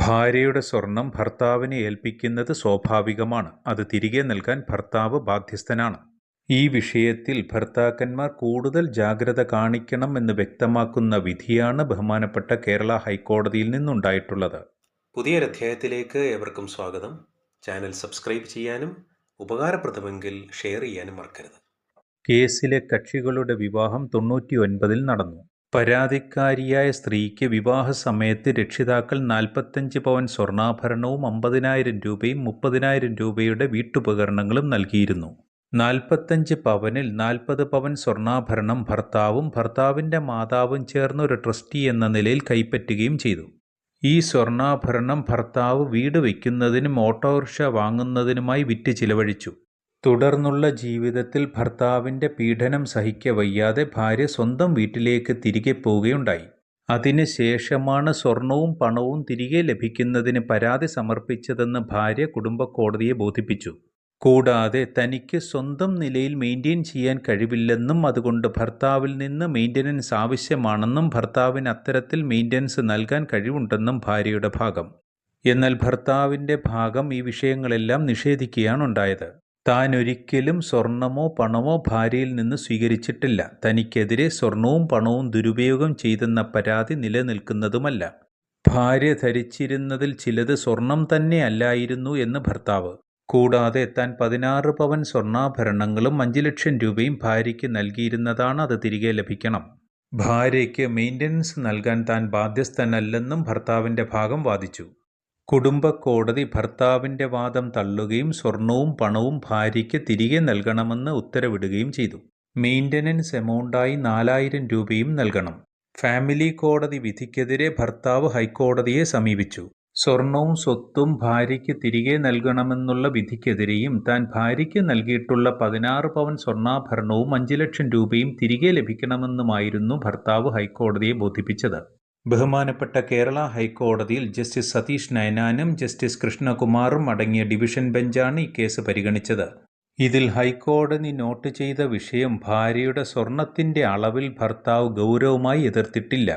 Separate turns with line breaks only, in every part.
ഭാര്യയുടെ സ്വർണം ഭർത്താവിനെ ഏൽപ്പിക്കുന്നത് സ്വാഭാവികമാണ്. അത് തിരികെ നൽകാൻ ഭർത്താവ് ബാധ്യസ്ഥനാണ്. ഈ വിഷയത്തിൽ ഭർത്താക്കന്മാർ കൂടുതൽ ജാഗ്രത കാണിക്കണം എന്ന് വ്യക്തമാക്കുന്ന വിധിയാണ് ബഹുമാനപ്പെട്ട കേരള ഹൈക്കോടതിയിൽ നിന്നുണ്ടായിട്ടുള്ളത്.
പുതിയൊരധ്യായത്തിലേക്ക് ഏവർക്കും സ്വാഗതം. ചാനൽ സബ്സ്ക്രൈബ് ചെയ്യാനും ഉപകാരപ്രദമെങ്കിൽ ഷെയർ ചെയ്യാനും മറക്കരുത്.
കേസിലെ കക്ഷികളുടെ വിവാഹം 99 നടന്നു. പരാതിക്കാരിയായ സ്ത്രീക്ക് വിവാഹ സമയത്ത് രക്ഷിതാക്കൾ 45 പവൻ സ്വർണ്ണാഭരണവും 50,000 രൂപയും 30,000 രൂപയുടെ വീട്ടുപകരണങ്ങളും നൽകിയിരുന്നു. 45 പവനിൽ 40 പവൻ സ്വർണ്ണാഭരണം ഭർത്താവും ഭർത്താവിൻ്റെ മാതാവും ചേർന്ന് ഒരു ട്രസ്റ്റി എന്ന നിലയിൽ കൈപ്പറ്റുകയും ചെയ്തു. ഈ സ്വർണ്ണാഭരണം ഭർത്താവ് വീട് വയ്ക്കുന്നതിനും ഓട്ടോറിക്ഷ വാങ്ങുന്നതിനുമായി വിറ്റ് ചിലവഴിച്ചു. തുടർന്നുള്ള ജീവിതത്തിൽ ഭർത്താവിൻ്റെ പീഡനം സഹിക്കവയ്യാതെ ഭാര്യ സ്വന്തം വീട്ടിലേക്ക് തിരികെ പോവുകയുണ്ടായി. അതിനുശേഷമാണ് സ്വർണവും പണവും തിരികെ ലഭിക്കുന്നതിന് പരാതി സമർപ്പിച്ചതെന്ന് ഭാര്യ കുടുംബക്കോടതിയെ ബോധിപ്പിച്ചു. കൂടാതെ തനിക്ക് സ്വന്തം നിലയിൽ മെയിൻറ്റെയിൻ ചെയ്യാൻ കഴിവില്ലെന്നും അതുകൊണ്ട് ഭർത്താവിൽ നിന്ന് മെയിൻ്റനൻസ് ആവശ്യമാണെന്നും ഭർത്താവിന് അത്തരത്തിൽ മെയിൻ്റനൻസ് നൽകാൻ കഴിവുണ്ടെന്നും ഭാര്യയുടെ ഭാഗം. എന്നാൽ ഭർത്താവിൻ്റെ ഭാഗം ഈ വിഷയങ്ങളെല്ലാം നിഷേധിക്കുകയാണുണ്ടായത്. താൻ ഒരിക്കലും സ്വർണമോ പണമോ ഭാര്യയിൽ നിന്ന് സ്വീകരിച്ചിട്ടില്ല. തനിക്കെതിരെ സ്വർണവും പണവും ദുരുപയോഗം ചെയ്തെന്ന പരാതി നിലനിൽക്കുന്നതുമല്ല. ഭാര്യ ധരിച്ചിരുന്നതിൽ ചിലത് സ്വർണം തന്നെ അല്ലായിരുന്നു എന്ന് ഭർത്താവ്. കൂടാതെ താൻ 16 പവൻ സ്വർണ്ണാഭരണങ്ങളും 5 ലക്ഷം രൂപയും ഭാര്യയ്ക്ക് നൽകിയിരുന്നതാണ്. അത് തിരികെ ലഭിക്കണം. ഭാര്യയ്ക്ക് മെയിൻ്റനൻസ് നൽകാൻ താൻ ബാധ്യസ്ഥനല്ലെന്നും ഭർത്താവിൻ്റെ ഭാഗം വാദിച്ചു. കുടുംബക്കോടതി ഭർത്താവിൻ്റെ വാദം തള്ളുകയും സ്വർണവും പണവും ഭാര്യയ്ക്ക് തിരികെ നൽകണമെന്ന് ഉത്തരവിടുകയും ചെയ്തു. മെയിൻ്റനൻസ് എമൗണ്ടായി 4,000 രൂപയും നൽകണം. ഫാമിലി കോടതി വിധിക്കെതിരെ ഭർത്താവ് ഹൈക്കോടതിയെ സമീപിച്ചു. സ്വർണവും സ്വത്തും ഭാര്യയ്ക്ക് തിരികെ നൽകണമെന്നുള്ള വിധിക്കെതിരെയും താൻ ഭാര്യയ്ക്ക് നൽകിയിട്ടുള്ള 16 പവൻ സ്വർണ്ണാഭരണവും 5 ലക്ഷം രൂപയും തിരികെ ലഭിക്കണമെന്നുമായിരുന്നു ഭർത്താവ് ഹൈക്കോടതിയെ ബോധിപ്പിച്ചത്. ബഹുമാനപ്പെട്ട കേരള ഹൈക്കോടതിയിൽ ജസ്റ്റിസ് സതീഷ് നയനാനും ജസ്റ്റിസ് കൃഷ്ണകുമാറും അടങ്ങിയ ഡിവിഷൻ ബെഞ്ചാണ് ഈ കേസ് പരിഗണിച്ചത്. ഇതിൽ ഹൈക്കോടതി നോട്ട് ചെയ്ത വിഷയം ഭാര്യയുടെ സ്വർണത്തിൻ്റെ അളവിൽ ഭർത്താവ് ഗൗരവമായി എതിർത്തിട്ടില്ല.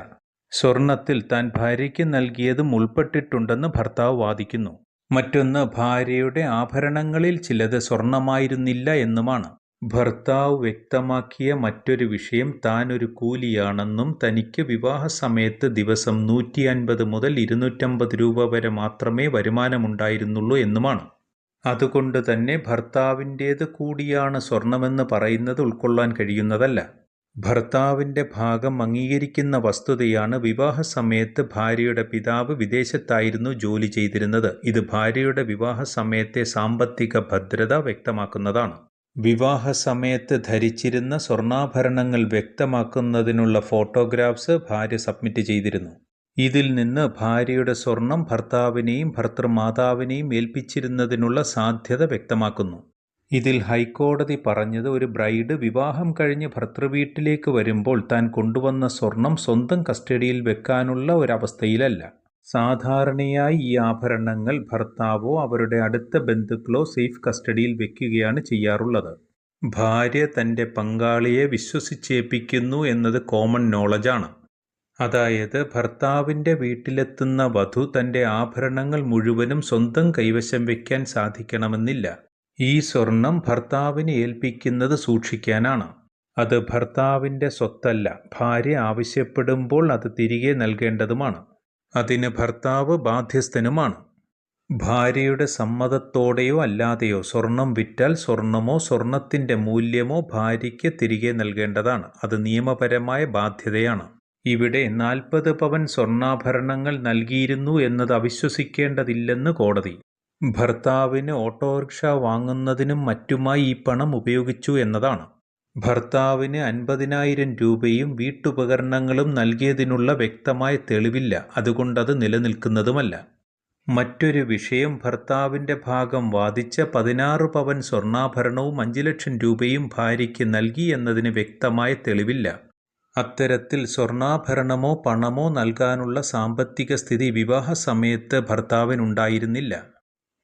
സ്വർണത്തിൽ താൻ ഭാര്യയ്ക്ക് നൽകിയതും ഉൾപ്പെട്ടിട്ടുണ്ടെന്ന് ഭർത്താവ് വാദിക്കുന്നു. മറ്റൊന്ന്, ഭാര്യയുടെ ആഭരണങ്ങളിൽ ചിലത് സ്വർണമായിരുന്നില്ല എന്നുമാണ്. ഭർത്താവ് വ്യക്തമാക്കിയ മറ്റൊരു വിഷയം താൻ ഒരു കൂലിയാണെന്നും തനിക്ക് വിവാഹ സമയത്ത് ദിവസം 150 മുതൽ 250 രൂപ വരെ മാത്രമേ വരുമാനമുണ്ടായിരുന്നുള്ളൂ എന്നുമാണ്. അതുകൊണ്ട് തന്നെ ഭർത്താവിൻ്റേത് കൂടിയാണ് സ്വർണമെന്ന് പറയുന്നത് ഉൾക്കൊള്ളാൻ കഴിയുന്നതല്ല. ഭർത്താവിൻ്റെ ഭാഗം അംഗീകരിക്കുന്ന വസ്തുതയാണ് വിവാഹ സമയത്ത് ഭാര്യയുടെ പിതാവ് വിദേശത്തായിരുന്നു ജോലി ചെയ്തിരുന്നത്. ഇത് ഭാര്യയുടെ വിവാഹ സമയത്തെ സാമ്പത്തിക ഭദ്രത വ്യക്തമാക്കുന്നതാണ്. വിവാഹ സമയത്ത് ധരിച്ചിരുന്ന സ്വർണ്ണാഭരണങ്ങൾ വ്യക്തമാക്കുന്നതിനുള്ള ഫോട്ടോഗ്രാഫ്സ് ഭാര്യ സബ്മിറ്റ് ചെയ്തിരുന്നു. ഇതിൽ നിന്ന് ഭാര്യയുടെ സ്വർണം ഭർത്താവിനെയും ഭർത്തൃമാതാവിനെയും ഏൽപ്പിച്ചിരുന്നതിനുള്ള സാധ്യത വ്യക്തമാക്കുന്നു. ഇതിൽ ഹൈക്കോടതി പറഞ്ഞത്, ഒരു ബ്രൈഡ് വിവാഹം കഴിഞ്ഞ് ഭർത്തൃവീട്ടിലേക്ക് വരുമ്പോൾ താൻ കൊണ്ടുവന്ന സ്വർണം സ്വന്തം കസ്റ്റഡിയിൽ വെക്കാനുള്ള ഒരവസ്ഥയിലല്ല. സാധാരണയായി ഈ ആഭരണങ്ങൾ ഭർത്താവോ അവരുടെ അടുത്ത ബന്ധുക്കളോ സേഫ് കസ്റ്റഡിയിൽ വെക്കുകയാണ് ചെയ്യാറുള്ളത്. ഭാര്യ തൻ്റെ പങ്കാളിയെ വിശ്വസിച്ചേൽപ്പിക്കുന്നു എന്നത് കോമൺ നോളജാണ്. അതായത് ഭർത്താവിൻ്റെ വീട്ടിലെത്തുന്ന വധു തൻ്റെ ആഭരണങ്ങൾ മുഴുവനും സ്വന്തം കൈവശം വയ്ക്കാൻ സാധിക്കണമെന്നില്ല. ഈ സ്വർണം ഭർത്താവിനെ ഏൽപ്പിക്കുന്നത് സൂക്ഷിക്കാനാണ്. അത് ഭർത്താവിൻ്റെ സ്വത്തല്ല. ഭാര്യ ആവശ്യപ്പെടുമ്പോൾ അത് തിരികെ നൽകേണ്ടതുമാണ്. അതിന് ഭർത്താവ് ബാധ്യസ്ഥനുമാണ്. ഭാര്യയുടെ സമ്മതത്തോടെയോ അല്ലാതെയോ സ്വർണം വിറ്റാൽ സ്വർണമോ സ്വർണത്തിൻ്റെ മൂല്യമോ ഭാര്യയ്ക്ക് തിരികെ നൽകേണ്ടതാണ്. അത് നിയമപരമായ ബാധ്യതയാണ്. ഇവിടെ 40 പവൻ സ്വർണ്ണാഭരണങ്ങൾ നൽകിയിരുന്നു എന്നത് അവിശ്വസിക്കേണ്ടതില്ലെന്ന് കോടതി. ഭർത്താവിന് ഓട്ടോറിക്ഷ വാങ്ങുന്നതിനും മറ്റുമായി ഈ പണം ഉപയോഗിച്ചു എന്നതാണ്. ഭർത്താവിന് 50,000 രൂപയും വീട്ടുപകരണങ്ങളും നൽകിയതിനുള്ള വ്യക്തമായ തെളിവില്ല. അതുകൊണ്ടത് നിലനിൽക്കുന്നതുമല്ല. മറ്റൊരു വിഷയം, ഭർത്താവിൻ്റെ ഭാഗം വാദിച്ച 16 പവൻ സ്വർണ്ണാഭരണവും 5 ലക്ഷം രൂപയും ഭാര്യയ്ക്ക് നൽകി എന്നതിന് വ്യക്തമായ തെളിവില്ല. അത്തരത്തിൽ സ്വർണ്ണാഭരണമോ പണമോ നൽകാനുള്ള സാമ്പത്തിക സ്ഥിതി വിവാഹ സമയത്ത് ഭർത്താവിനുണ്ടായിരുന്നില്ല.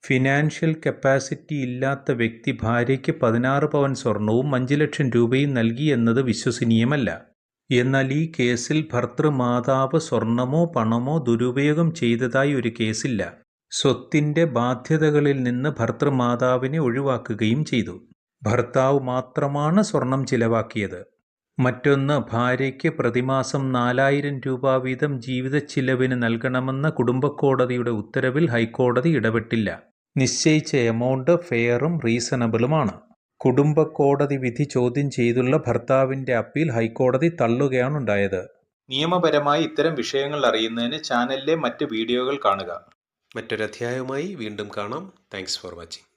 ഫിനാൻഷ്യൽ കപ്പാസിറ്റി ഇല്ലാത്ത വ്യക്തി ഭാര്യയ്ക്ക് 16 പവൻ സ്വർണവും 5 ലക്ഷം രൂപയും നൽകി എന്നത് വിശ്വസനീയമല്ല. എന്നാൽ ഈ കേസിൽ ഭർതൃമാതാവ് സ്വർണമോ പണമോ ദുരുപയോഗം ചെയ്തതായി ഒരു കേസില്ല. സ്വത്തിന്റെ ബാധ്യതകളിൽ നിന്ന് ഭർതൃമാതാവിനെ ഒഴിവാക്കുകയും ചെയ്തു. ഭർത്താവ് മാത്രമാണ് സ്വർണം ചിലവാക്കിയത്. മറ്റൊന്ന്, ഭാര്യയ്ക്ക് പ്രതിമാസം 4000 രൂപ വീതം ജീവിതച്ചിലവിന് നൽകണമെന്ന കുടുംബക്കോടതിയുടെ ഉത്തരവിൽ ഹൈക്കോടതി ഇടപെട്ടില്ല. നിശ്ചയിച്ച എമൗണ്ട് ഫെയറും റീസണബിളുമാണ്. കുടുംബക്കോടതി വിധി ചോദ്യം ചെയ്തുള്ള ഭർത്താവിന്റെ അപ്പീൽ ഹൈക്കോടതി തള്ളുകയാണുണ്ടായത്. നിയമപരമായി ഇത്തരം വിഷയങ്ങൾ അറിയുന്നതിന് ചാനലിലെ മറ്റ് വീഡിയോകൾ കാണുക.
മറ്റൊരധ്യായവുമായി വീണ്ടും കാണാം. Thanks for watching.